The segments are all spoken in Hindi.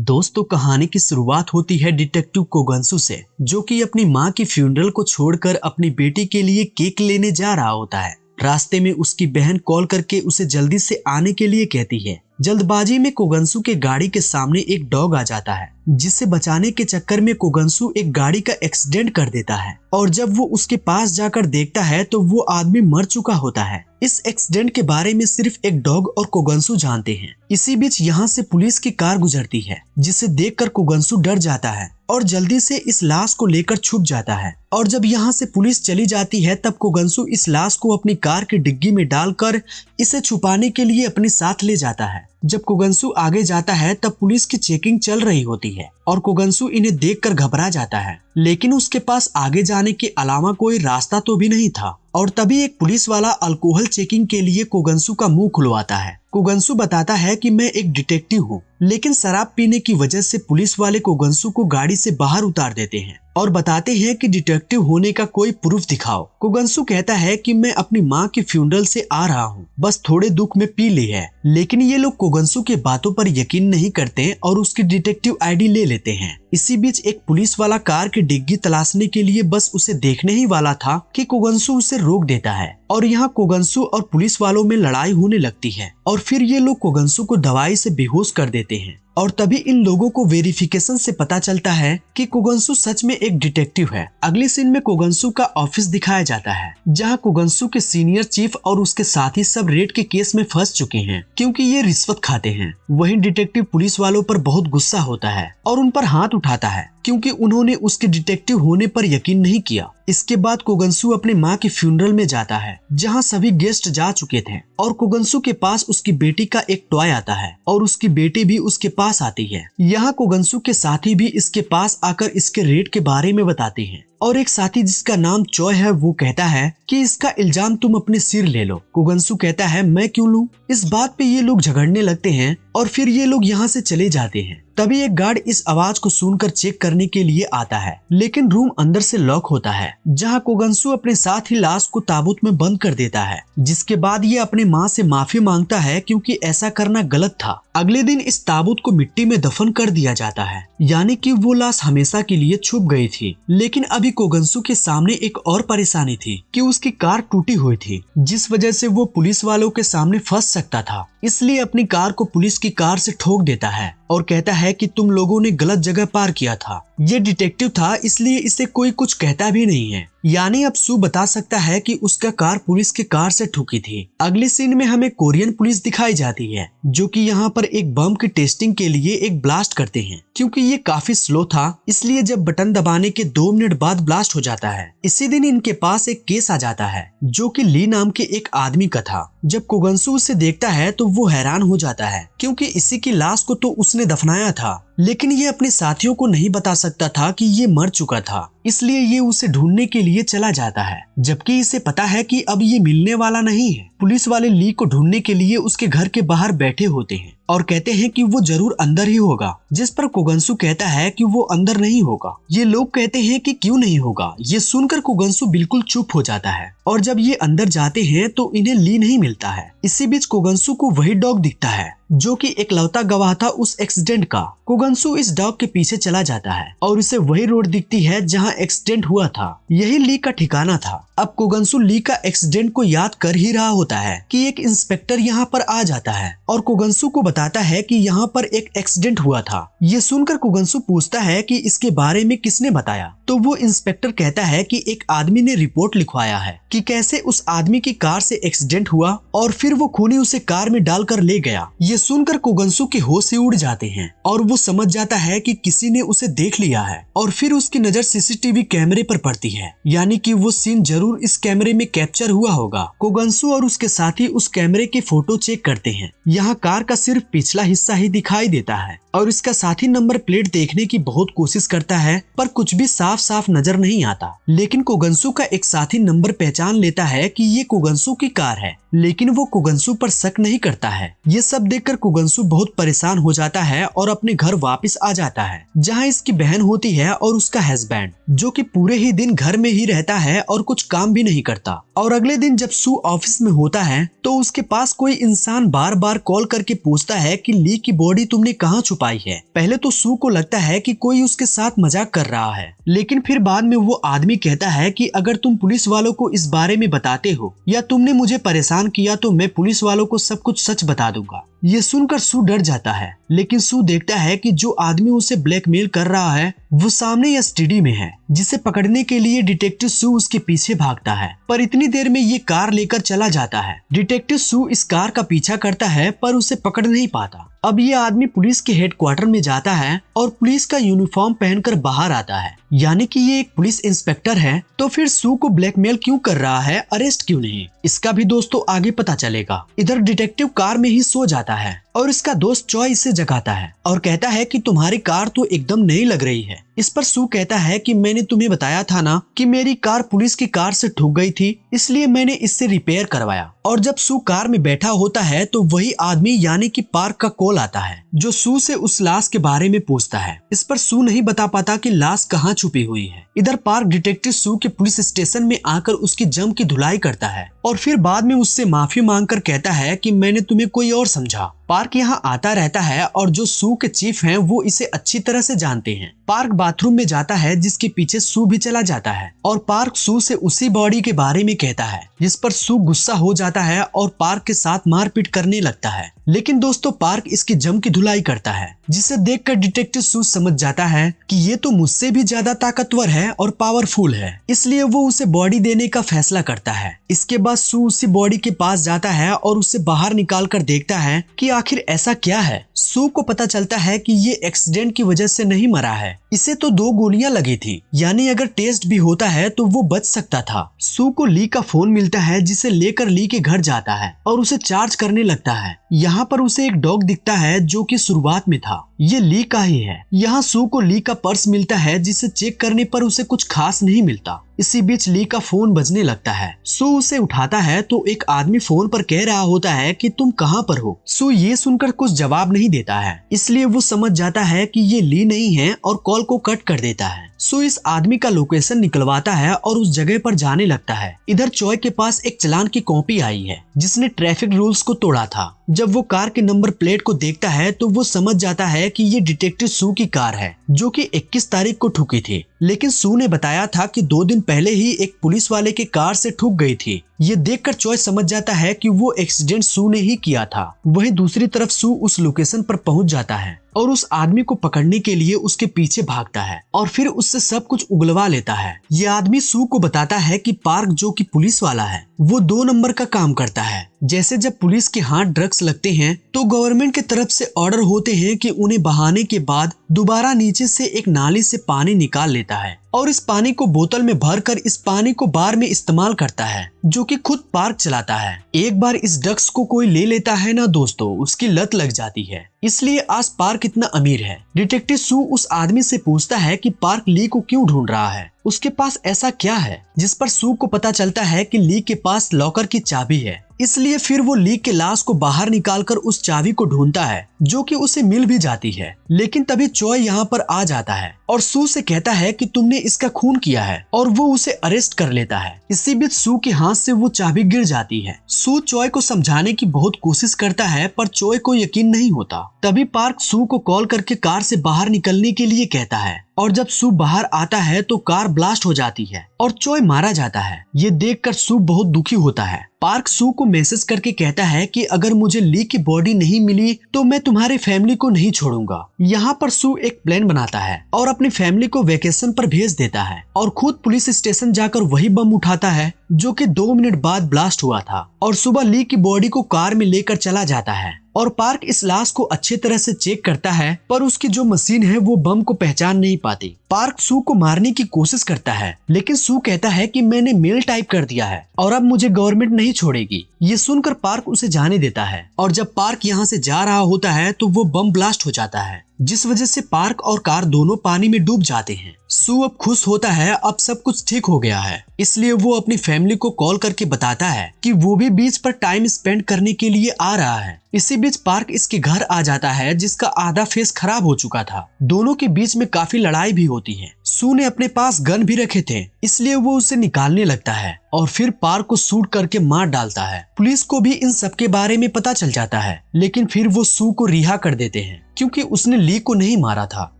दोस्तों, कहानी की शुरुआत होती है डिटेक्टिव कोगंसू से, जो कि अपनी मां की फ्यूनरल को छोड़कर अपनी बेटी के लिए केक लेने जा रहा होता है। रास्ते में उसकी बहन कॉल करके उसे जल्दी से आने के लिए कहती है। जल्दबाजी में कोगंसू के गाड़ी के सामने एक डॉग आ जाता है, जिससे बचाने के चक्कर में कोगंसू एक गाड़ी का एक्सीडेंट कर देता है। और जब वो उसके पास जाकर देखता है तो वो आदमी मर चुका होता है। इस एक्सीडेंट के बारे में सिर्फ एक डॉग और कोगंसू जानते हैं। इसी बीच यहाँ से पुलिस की कार गुजरती है, जिसे देखकर कोगंसू डर जाता है और जल्दी से इस लाश को लेकर छुप जाता है। और जब यहाँ से पुलिस चली जाती है तब कोगंसू इस लाश को अपनी कार की डिग्गी में डालकर इसे छुपाने के लिए अपने साथ ले जाता है। जब कोगंसू आगे जाता है तब पुलिस की चेकिंग चल रही होती है और कोगंसू इन्हें देखकर घबरा जाता है, लेकिन उसके पास आगे जाने के अलावा कोई रास्ता तो भी नहीं था। और तभी एक पुलिस वाला अल्कोहल चेकिंग के लिए कोगंसू का मुंह खुलवाता है। कोगंसू बताता है कि मैं एक डिटेक्टिव हूँ, लेकिन शराब पीने की वजह से पुलिस वाले कोगंसू को गाड़ी से बाहर उतार देते हैं और बताते हैं कि डिटेक्टिव होने का कोई प्रूफ दिखाओ। कोगंसू कहता है कि मैं अपनी माँ की फ्यूनरल से आ रहा हूँ, बस थोड़े दुख में पी ली है। लेकिन ये लोग कोगंसू के बातों पर यकीन नहीं करते और उसकी डिटेक्टिव आईडी ले लेते हैं। इसी बीच एक पुलिस वाला कार की डिग्गी तलाशने के लिए बस उसे देखने ही वाला था कि कोगंसू उसे रोक देता है और यहाँ कोगंसू और पुलिस वालों में लड़ाई होने लगती है और फिर ये लोग कोगंसू को दवाई से बेहोश कर देते हैं। और तभी इन लोगों को वेरिफिकेशन से पता चलता है कि कोगंसू सच में एक डिटेक्टिव है। अगले सीन में कोगंसू का ऑफिस दिखाया जाता है, जहां कोगंसू के सीनियर चीफ और उसके साथी सब रेड के केस में फंस चुके हैं क्योंकि ये रिश्वत खाते हैं। वहीं डिटेक्टिव पुलिस वालों पर बहुत गुस्सा होता है और उन पर हाथ उठाता है क्योंकि उन्होंने उसके डिटेक्टिव होने पर यकीन नहीं किया। इसके बाद कोगंसू अपनी माँ की फ्यूनरल में जाता है, जहाँ सभी गेस्ट जा चुके थे और कोगंसू के पास उसकी बेटी का एक टॉय आता है और उसकी बेटी भी उसके पास आती है। यहाँ कोगंसू के साथी भी इसके पास आकर इसके रेट के बारे में बताते हैं और एक साथी जिसका नाम चॉय है वो कहता है कि इसका इल्जाम तुम अपने सिर ले लो। कोगंसू कहता है मैं क्यों लूं? इस बात पे ये लोग झगड़ने लगते हैं और फिर ये लोग यहाँ से चले जाते हैं। तभी एक गार्ड इस आवाज को सुनकर चेक करने के लिए आता है, लेकिन रूम अंदर से लॉक होता है, जहाँ कोगंसू अपने साथ ही लाश को ताबूत में बंद कर देता है। जिसके बाद ये अपने माँ से माफी मांगता है क्योंकि ऐसा करना गलत था। अगले दिन इस ताबूत को मिट्टी में दफन कर दिया जाता है, यानी कि वो लाश हमेशा के लिए छुप गई थी। लेकिन अभी कोगंसू के सामने एक और परेशानी थी कि उसकी कार टूटी हुई थी, जिस वजह से वो पुलिस वालों के सामने फंस सकता था। इसलिए अपनी कार को पुलिस की कार से ठोक देता है और कहता है कि तुम लोगों ने गलत जगह पार किया था। ये डिटेक्टिव था, इसलिए इसे कोई कुछ कहता भी नहीं है। यानी अब सू बता सकता है कि उसका कार पुलिस के कार से ठुकी थी। अगले सीन में हमें कोरियन पुलिस दिखाई जाती है, जो कि यहाँ पर एक बम की टेस्टिंग के लिए एक ब्लास्ट करते हैं। क्योंकि ये काफी स्लो था, इसलिए जब बटन दबाने के 2 मिनट बाद ब्लास्ट हो जाता है। इसी दिन इनके पास एक केस आ जाता है, जो कि ली नाम के एक आदमी का था। जब कोगंसू उसे देखता है तो वो हैरान हो जाता है, क्योंकि इसी की लाश को तो उसने दफनाया था, लेकिन ये अपने साथियों को नहीं बता सकता था कि ये मर चुका था। इसलिए ये उसे ढूंढने के लिए चला जाता है, जबकि इसे पता है कि अब ये मिलने वाला नहीं है। पुलिस वाले ली को ढूंढने के लिए उसके घर के बाहर बैठे होते हैं और कहते हैं कि वो जरूर अंदर ही होगा, जिस पर कोगंसू कहता है कि वो अंदर नहीं होगा। ये लोग कहते हैं कि क्यों नहीं होगा। ये सुनकर कोगंसू बिल्कुल चुप हो जाता है और जब ये अंदर जाते हैं तो इन्हें ली नहीं मिलता है। इसी बीच कोगंसू को वही डॉग दिखता है, जो कि एकलौता गवाह था उस एक्सीडेंट का। कोगंसू इस डॉग के पीछे चला जाता है और उसे वही रोड दिखती है जहां एक्सीडेंट हुआ था। यही ली का ठिकाना था। अब कोगंसू ली का एक्सीडेंट को याद कर ही रहा होता है कि एक इंस्पेक्टर यहाँ पर आ जाता है और कोगंसू को बताता है कि यहाँ पर एक एक्सीडेंट हुआ था। ये सुनकर कोगंसू पूछता है कि इसके बारे में किसने बताया, तो वो इंस्पेक्टर कहता है कि एक आदमी ने रिपोर्ट लिखवाया है कि कैसे उस आदमी की कार से एक्सीडेंट हुआ और फिर वो खूनी उसे कार में डालकर ले गया। ये सुनकर कोगंसू के होश ही उड़ जाते हैं और वो समझ जाता है कि किसी ने उसे देख लिया है और फिर उसकी नजर सीसीटीवी कैमरे पर पड़ती है, यानी कि वो सीन जरूर इस कैमरे में कैप्चर हुआ होगा। कोगंसू और उसके साथी उस कैमरे के फोटो चेक करते हैं। यहाँ कार का सिर्फ पिछला हिस्सा ही दिखाई देता है और इसका साथी नंबर प्लेट देखने की बहुत कोशिश करता है, पर कुछ भी साफ साफ नजर नहीं आता। लेकिन कोगंसू का एक साथी नंबर पहचान लेता है कि ये कोगंसू की कार है, लेकिन वो कोगंसू पर शक नहीं करता है। ये सब देखकर कोगंसू बहुत परेशान हो जाता है और अपने घर वापस आ जाता है, जहाँ इसकी बहन होती है और उसका हस्बैंड, जो कि पूरे ही दिन घर में ही रहता है और कुछ काम भी नहीं करता और अगले दिन जब सू ऑफिस में होता है तो उसके पास कोई इंसान बार बार कॉल करके पूछता है कि ली की बॉडी तुमने कहाँ छुपाई है। पहले तो सू को लगता है कि कोई उसके साथ मजाक कर रहा है, लेकिन फिर बाद में वो आदमी कहता है कि अगर तुम पुलिस वालों को इस बारे में बताते हो या तुमने मुझे परेशान किया तो मैं पुलिस वालों को सब कुछ सच बता दूंगा। ये सुनकर सू डर जाता है, लेकिन सू देखता है कि जो आदमी उसे ब्लैकमेल कर रहा है वो सामने एसटीडी में है, जिसे पकड़ने के लिए डिटेक्टिव सू उसके पीछे भागता है। पर इतनी देर में ये कार लेकर चला जाता है। डिटेक्टिव सू इस कार का पीछा करता है पर उसे पकड़ नहीं पाता। अब ये आदमी पुलिस के हेडक्वार्टर में जाता है और पुलिस का यूनिफॉर्म पहनकर बाहर आता है, यानी कि ये एक पुलिस इंस्पेक्टर है। तो फिर सू को ब्लैकमेल क्यों कर रहा है, अरेस्ट क्यों नहीं, इसका भी दोस्तों आगे पता चलेगा। इधर डिटेक्टिव कार में ही सो जाता है और इसका दोस्त चॉय इसे जगाता है और कहता है कि तुम्हारी कार तो एकदम नई लग रही है। इस पर सू कहता है कि मैंने तुम्हें बताया था ना कि मेरी कार पुलिस की कार से ठुक गई थी, इसलिए मैंने इससे रिपेयर करवाया। और जब सू कार में बैठा होता है तो वही आदमी यानी कि पार्क का कॉल आता है, जो सू से उस लाश के बारे में पूछता है। इस पर सू नहीं बता पाता कि लाश कहाँ छुपी हुई है। इधर पार्क डिटेक्टिव सू के पुलिस स्टेशन में आकर उसकी जम की धुलाई करता है और फिर बाद में उससे माफी मांगकर कहता है कि मैंने तुम्हें कोई और समझा। पार्क यहाँ आता रहता है और जो सू के चीफ हैं वो इसे अच्छी तरह से जानते हैं। पार्क बाथरूम में जाता है, जिसके पीछे सू भी चला जाता है और पार्क सू से उसी बॉडी के बारे में कहता है, जिस पर सू गुस्सा हो जाता है और पार्क के साथ मारपीट करने लगता है। लेकिन दोस्तों पार्क इसकी जम की धुलाई करता है, जिसे देखकर डिटेक्टिव सू समझ जाता है कि ये तो मुझसे भी ज्यादा ताकतवर है और पावरफुल है, इसलिए वो उसे बॉडी देने का फैसला करता है। इसके बाद सू उसी बॉडी के पास जाता है और उसे बाहर निकाल कर देखता है कि आखिर ऐसा क्या है। सू को पता चलता है कि ये एक्सीडेंट की वजह से नहीं मरा है, इसे तो 2 गोलियां लगी थी, यानी अगर टेस्ट भी होता है तो वो बच सकता था। सू को ली का फोन मिलता है, जिसे लेकर ली के घर जाता है और उसे चार्ज करने लगता है। यहाँ पर उसे एक डॉग दिखता है जो कि शुरुआत में था, ये ली का ही है। यहाँ सू को ली का पर्स मिलता है, जिसे चेक करने पर उसे कुछ खास नहीं मिलता। इसी बीच ली का फोन बजने लगता है। सू उसे उठाता है तो एक आदमी फोन पर कह रहा होता है कि तुम कहाँ पर हो। सू ये सुनकर कुछ जवाब नहीं देता है, इसलिए वो समझ जाता है कि ये ली नहीं है और कॉल को कट कर देता है। सू इस आदमी का लोकेशन निकलवाता है और उस जगह पर जाने लगता है। इधर चॉय के पास एक चालान की कॉपी आई है, जिसने ट्रैफिक रूल्स को तोड़ा था। जब वो कार के नंबर प्लेट को देखता है तो वो समझ जाता है कि ये डिटेक्टिव सू की कार है, जो कि 21 तारीख को ठुकी थी। लेकिन सू ने बताया था कि 2 दिन पहले ही एक पुलिस वाले के कार से ठुक गई थी। ये देखकर चॉय समझ जाता है कि वो एक्सीडेंट सू ने ही किया था। वहीं दूसरी तरफ सू उस लोकेशन पर पहुंच जाता है और उस आदमी को पकड़ने के लिए उसके पीछे भागता है और फिर उससे सब कुछ उगलवा लेता है। ये आदमी सू को बताता है कि पार्क, जो कि पुलिस वाला है, वो 2 नंबर का काम करता है। जैसे जब पुलिस के हाथ ड्रग्स लगते हैं तो गवर्नमेंट की तरफ से ऑर्डर होते हैं कि उन्हें बहाने के बाद दोबारा नीचे से एक नाली से पानी निकाल लेता है और इस पानी को बोतल में भरकर इस पानी को बार में इस्तेमाल करता है, जो कि खुद पार्क चलाता है। एक बार इस ड्रग्स को कोई ले लेता है ना दोस्तों, उसकी लत लग जाती है, इसलिए आज पार्क इतना अमीर है। डिटेक्टिव सू उस आदमी से पूछता है कि पार्क ली को क्यों ढूंढ रहा है, उसके पास ऐसा क्या है, जिस पर सू को पता चलता है कि ली के पास लॉकर की चाबी है। इसलिए फिर वो ली के लाश को बाहर निकालकर उस चाबी को ढूंढता है, जो कि उसे मिल भी जाती है। लेकिन तभी चॉय यहाँ पर आ जाता है और सू से कहता है कि तुमने इसका खून किया है और वो उसे अरेस्ट कर लेता है। इसी बीच सू के हाथ से वो चाबी गिर जाती है। सू चॉय को समझाने की बहुत कोशिश करता है पर चॉय को यकीन नहीं होता। तभी पार्क सू को कॉल करके कार से बाहर निकलने के लिए कहता है और जब सू बाहर आता है तो कार ब्लास्ट हो जाती है और चॉय मारा जाता है। ये देखकर सू बहुत दुखी होता है। पार्क सू को मैसेज करके कहता है कि अगर मुझे ली की बॉडी नहीं मिली तो मैं तुम्हारी फैमिली को नहीं छोड़ूंगा। यहाँ पर सू एक प्लान बनाता है और अपनी फैमिली को वेकेशन पर भेज देता है और खुद पुलिस स्टेशन जाकर वही बम उठाता है जो कि 2 मिनट बाद ब्लास्ट हुआ था और सुबह ली की बॉडी को कार में लेकर चला जाता है और पार्क इस लाश को अच्छी तरह से चेक करता है पर उसकी जो मशीन है वो बम को पहचान नहीं पाती। पार्क सू को मारने की कोशिश करता है लेकिन सू कहता है कि मैंने मेल टाइप कर दिया है और अब मुझे गवर्नमेंट नहीं छोड़ेगी। ये सुनकर पार्क उसे जाने देता है और जब पार्क यहाँ से जा रहा होता है तो वो बम ब्लास्ट हो जाता है, जिस वजह से पार्क और कार दोनों पानी में डूब जाते हैं। सू अब खुश होता है, अब सब कुछ ठीक हो गया है, इसलिए वो अपनी फैमिली को कॉल करके बताता है कि वो भी बीच पर टाइम स्पेंड करने के लिए आ रहा है। इसी बीच पार्क इसके घर आ जाता है जिसका आधा फेस खराब हो चुका था। दोनों के बीच में काफी लड़ाई भी होती है। सू ने अपने पास गन भी रखे थे इसलिए वो उसे निकालने लगता है और फिर पार्क को शूट करके मार डालता है। पुलिस को भी इन सब के बारे में पता चल जाता है, लेकिन फिर वो सू को रिहा कर देते हैं क्योंकि उसने ली को नहीं मारा था।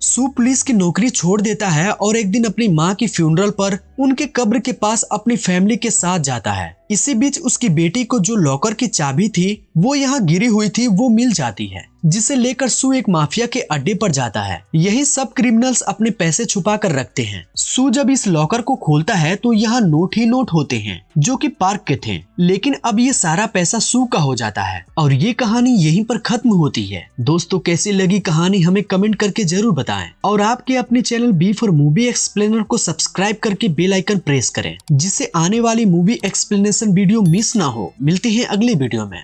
सू पुलिस की नौकरी छोड़ देता है और एक दिन अपनी माँ की फ्यूनरल पर उनके कब्र के पास अपनी फैमिली के साथ जाता है। इसी बीच उसकी बेटी को जो लॉकर की चाबी थी वो यहाँ गिरी हुई थी वो मिल जाती है, जिसे लेकर सू एक माफिया के अड्डे पर जाता है। यही सब क्रिमिनल्स अपने पैसे छुपा कर रखते हैं। सू जब इस लॉकर को खोलता है तो यहाँ नोट ही नोट होते हैं जो कि पार्क के थे, लेकिन अब ये सारा पैसा सू का हो जाता है और ये कहानी यहीं पर खत्म होती है। दोस्तों, कैसी लगी कहानी हमें कमेंट करके जरूर बताएं और आपके अपने channel B for movie explainer को सब्सक्राइब करके बेल आइकन प्रेस करें, जिससे आने वाली मूवी एक्सप्लेनेशन वीडियो मिस ना हो। मिलते हैं अगले वीडियो में।